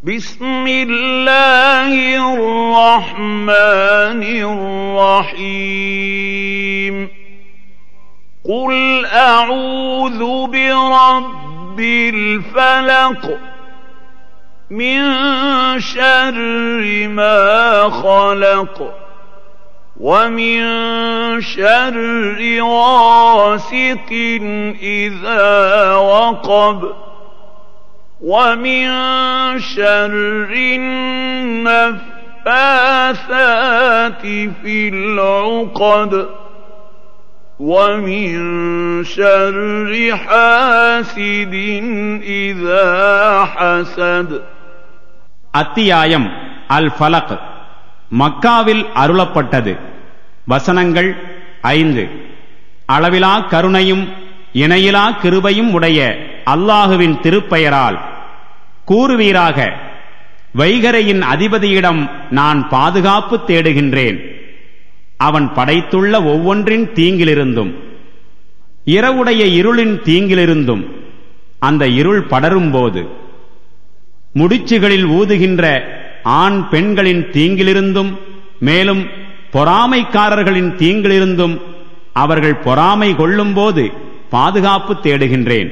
بسم الله الرحمن الرحيم قل أعوذ برب الفلق من شر ما خلق ومن شر غاسق إذا وقب ومن شر النفاثات في العقد ومن شر حاسد إذا حسد. அத்தியாயம் அல் ஃபலக், மக்காவில் அருளப்பட்டது. வசனங்கள் 5. அளவிலா கருணையும் இணையிலா கிருபையும் உடைய அல்லாஹுவின் திருப்பெயரால். கூறுவீராக, வைகரையின் அதிபதியிடம் நான் பாதுகாப்பு தேடுகின்றேன். அவன் படைத்துள்ள ஒவ்வொன்றின் தீங்கிலிருந்தும் இரவுடைய இருளின் தீங்கிலிருந்தும் அந்த இருள் படரும்போது முடிச்சுகளில் ஊதுகின்ற ஆண் பெண்களின் தீங்கிலிருந்தும் மேலும் பொறாமைக்காரர்களின் தீங்கிலிருந்தும் அவர்கள் பொறாமை கொள்ளும்போது பாதுகாப்பு தேடுகின்றேன்.